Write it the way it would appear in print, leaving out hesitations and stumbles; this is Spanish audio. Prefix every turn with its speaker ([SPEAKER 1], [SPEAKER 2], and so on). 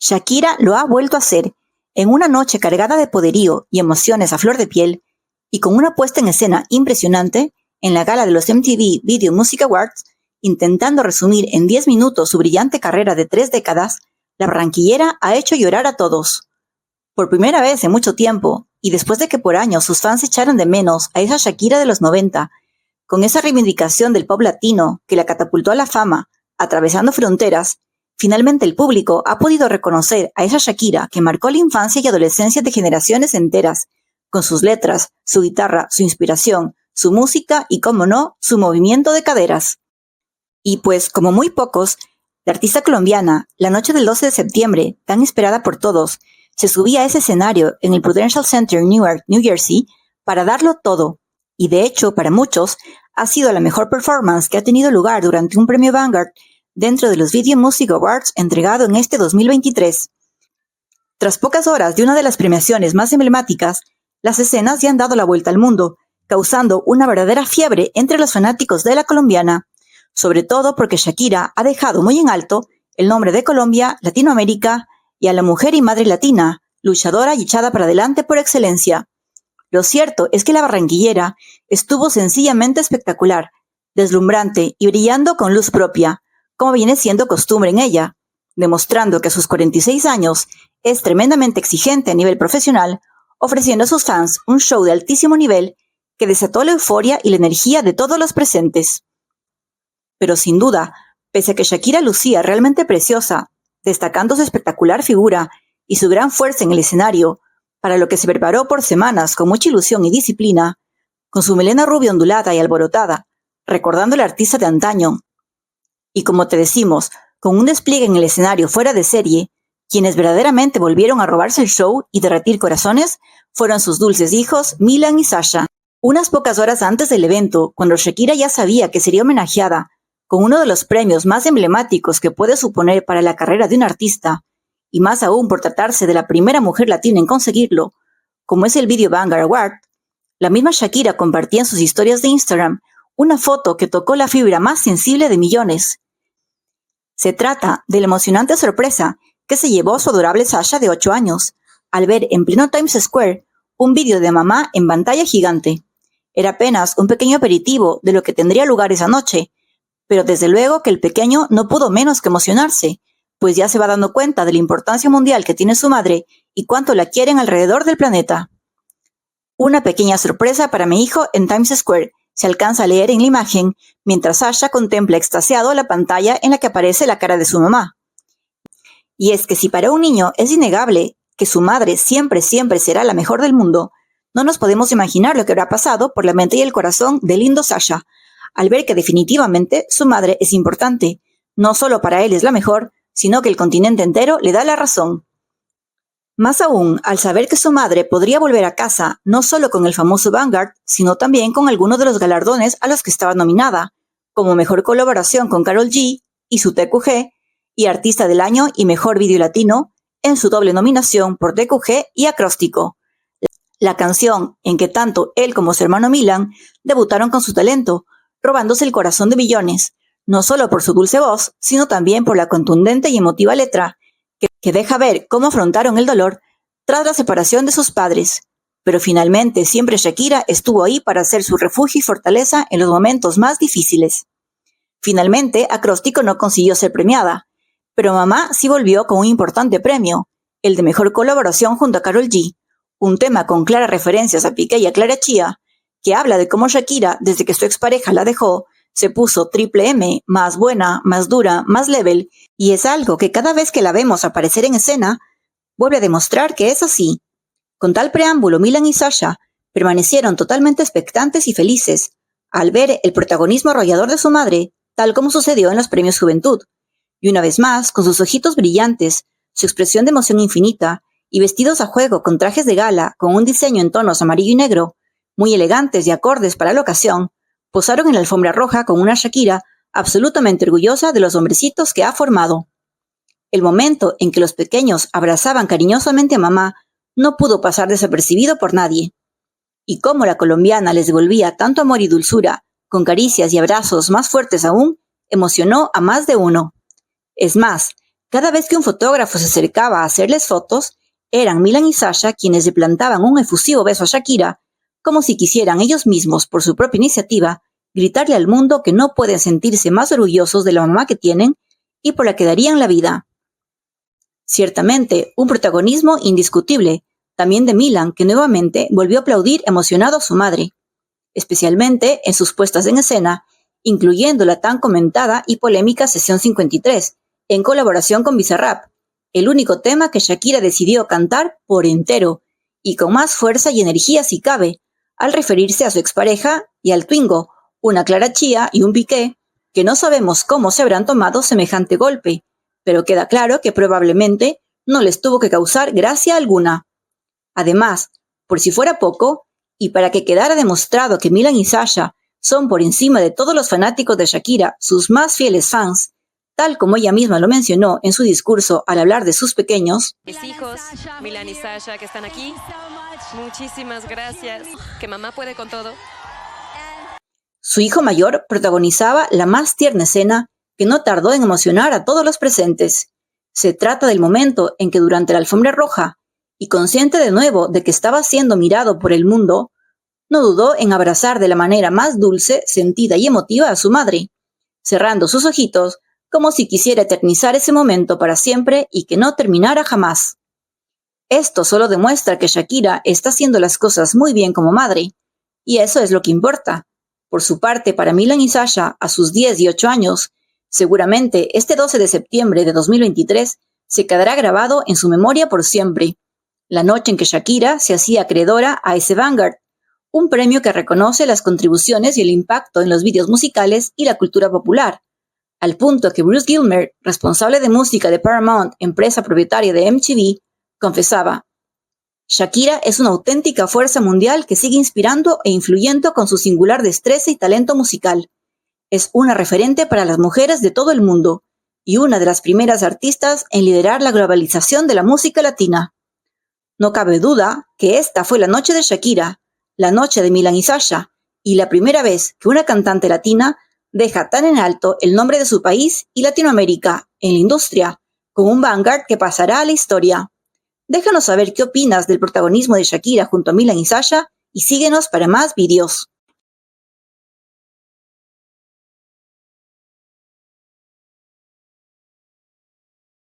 [SPEAKER 1] Shakira lo ha vuelto a hacer, en una noche cargada de poderío y emociones a flor de piel, y con una puesta en escena impresionante en la gala de los MTV Video Music Awards, intentando resumir en 10 minutos su brillante carrera de 3 décadas, la barranquillera ha hecho llorar a todos. Por primera vez en mucho tiempo, y después de que por años sus fans echaran de menos a esa Shakira de los 90, con esa reivindicación del pop latino que la catapultó a la fama, atravesando fronteras, finalmente el público ha podido reconocer a esa Shakira que marcó la infancia y adolescencia de generaciones enteras, con sus letras, su guitarra, su inspiración, su música y, cómo no, su movimiento de caderas. Y pues, como muy pocos, la artista colombiana, la noche del 12 de septiembre, tan esperada por todos, se subía a ese escenario en el Prudential Center en Newark, New Jersey, para darlo todo. Y de hecho, para muchos, ha sido la mejor performance que ha tenido lugar durante un premio Vanguard dentro de los Video Music Awards entregado en este 2023. Tras pocas horas de una de las premiaciones más emblemáticas, las escenas ya han dado la vuelta al mundo, causando una verdadera fiebre entre los fanáticos de la colombiana, sobre todo porque Shakira ha dejado muy en alto el nombre de Colombia, Latinoamérica y a la mujer y madre latina, luchadora y echada para adelante por excelencia. Lo cierto es que la barranquillera estuvo sencillamente espectacular, deslumbrante y brillando con luz propia, como viene siendo costumbre en ella, demostrando que a sus 46 años es tremendamente exigente a nivel profesional, ofreciendo a sus fans un show de altísimo nivel que desató la euforia y la energía de todos los presentes. Pero sin duda, pese a que Shakira lucía realmente preciosa, destacando su espectacular figura y su gran fuerza en el escenario, para lo que se preparó por semanas con mucha ilusión y disciplina, con su melena rubia ondulada y alborotada, recordando al artista de antaño. Y como te decimos, con un despliegue en el escenario fuera de serie, quienes verdaderamente volvieron a robarse el show y derretir corazones fueron sus dulces hijos, Milan y Sasha. Unas pocas horas antes del evento, cuando Shakira ya sabía que sería homenajeada con uno de los premios más emblemáticos que puede suponer para la carrera de un artista, y más aún por tratarse de la primera mujer latina en conseguirlo, como es el Video Vanguard Award, la misma Shakira compartía en sus historias de Instagram una foto que tocó la fibra más sensible de millones. Se trata de la emocionante sorpresa que se llevó su adorable Sasha de 8 años, al ver en pleno Times Square un vídeo de mamá en pantalla gigante. Era apenas un pequeño aperitivo de lo que tendría lugar esa noche, pero desde luego que el pequeño no pudo menos que emocionarse, pues ya se va dando cuenta de la importancia mundial que tiene su madre y cuánto la quieren alrededor del planeta. Una pequeña sorpresa para mi hijo en Times Square, se alcanza a leer en la imagen, mientras Sasha contempla extasiado la pantalla en la que aparece la cara de su mamá. Y es que si para un niño es innegable que su madre siempre será la mejor del mundo, no nos podemos imaginar lo que habrá pasado por la mente y el corazón del lindo Sasha, al ver que definitivamente su madre es importante, no solo para él es la mejor, sino que el continente entero le da la razón. Más aún, al saber que su madre podría volver a casa no solo con el famoso Vanguard, sino también con algunos de los galardones a los que estaba nominada, como Mejor Colaboración con Karol G y su TQG, y Artista del Año y Mejor Video Latino, en su doble nominación por TQG y Acróstico, la canción en que tanto él como su hermano Milan debutaron con su talento, robándose el corazón de millones, no solo por su dulce voz, sino también por la contundente y emotiva letra, que deja ver cómo afrontaron el dolor tras la separación de sus padres. Pero finalmente siempre Shakira estuvo ahí para ser su refugio y fortaleza en los momentos más difíciles. Finalmente, Acróstico no consiguió ser premiada, pero Mamá sí volvió con un importante premio, el de Mejor Colaboración junto a Karol G, un tema con claras referencias a Piqué y a Clara Chía, que habla de cómo Shakira, desde que su expareja la dejó, se puso triple M, más buena, más dura, más level, y es algo que cada vez que la vemos aparecer en escena, vuelve a demostrar que es así. Con tal preámbulo, Milan y Sasha permanecieron totalmente expectantes y felices al ver el protagonismo arrollador de su madre, tal como sucedió en los Premios Juventud. Y una vez más, con sus ojitos brillantes, su expresión de emoción infinita, y vestidos a juego con trajes de gala con un diseño en tonos amarillo y negro, muy elegantes y acordes para la ocasión, posaron en la alfombra roja con una Shakira absolutamente orgullosa de los hombrecitos que ha formado. El momento en que los pequeños abrazaban cariñosamente a mamá no pudo pasar desapercibido por nadie. Y cómo la colombiana les devolvía tanto amor y dulzura, con caricias y abrazos más fuertes aún, emocionó a más de uno. Es más, Cada vez que un fotógrafo se acercaba a hacerles fotos, eran Milan y Sasha quienes le plantaban un efusivo beso a Shakira, como si quisieran ellos mismos, por su propia iniciativa, gritarle al mundo que no pueden sentirse más orgullosos de la mamá que tienen y por la que darían la vida. Ciertamente, un protagonismo indiscutible, también de Milan, que nuevamente volvió a aplaudir emocionado a su madre, especialmente en sus puestas en escena, incluyendo la tan comentada y polémica Sesión 53, en colaboración con Bizarrap, el único tema que Shakira decidió cantar por entero, y con más fuerza y energía si cabe, al referirse a su expareja y al Twingo, una Clara Chía y un Piqué, que no sabemos cómo se habrán tomado semejante golpe, pero queda claro que probablemente no les tuvo que causar gracia alguna. Además, por si fuera poco, y para que quedara demostrado que Milan y Sasha son por encima de todos los fanáticos de Shakira sus más fieles fans, tal como ella misma lo mencionó en su discurso al hablar de sus pequeños,
[SPEAKER 2] mis hijos, Milan y Sasha, que están aquí, muchísimas gracias, que mamá puede con todo.
[SPEAKER 1] Su hijo mayor protagonizaba la más tierna escena que no tardó en emocionar a todos los presentes. Se trata del momento en que durante la alfombra roja, y consciente de nuevo de que estaba siendo mirado por el mundo, no dudó en abrazar de la manera más dulce, sentida y emotiva a su madre, cerrando sus ojitos como si quisiera eternizar ese momento para siempre y que no terminara jamás. Esto solo demuestra que Shakira está haciendo las cosas muy bien como madre, y eso es lo que importa. Por su parte, para Milan y Sasha, a sus 10 y 8 años, seguramente este 12 de septiembre de 2023 se quedará grabado en su memoria por siempre, la noche en que Shakira se hacía acreedora a ese Vanguard, un premio que reconoce las contribuciones y el impacto en los vídeos musicales y la cultura popular, al punto que Bruce Gilmer, responsable de música de Paramount, empresa propietaria de MTV, confesaba: Shakira es una auténtica fuerza mundial que sigue inspirando e influyendo con su singular destreza y talento musical. Es una referente para las mujeres de todo el mundo y una de las primeras artistas en liderar la globalización de la música latina. No cabe duda que esta fue la noche de Shakira, la noche de Milan y Sasha, y la primera vez que una cantante latina deja tan en alto el nombre de su país y Latinoamérica en la industria, con un Vanguard que pasará a la historia. Déjanos saber qué opinas del protagonismo de Shakira junto a Milan y Sasha y síguenos para más videos.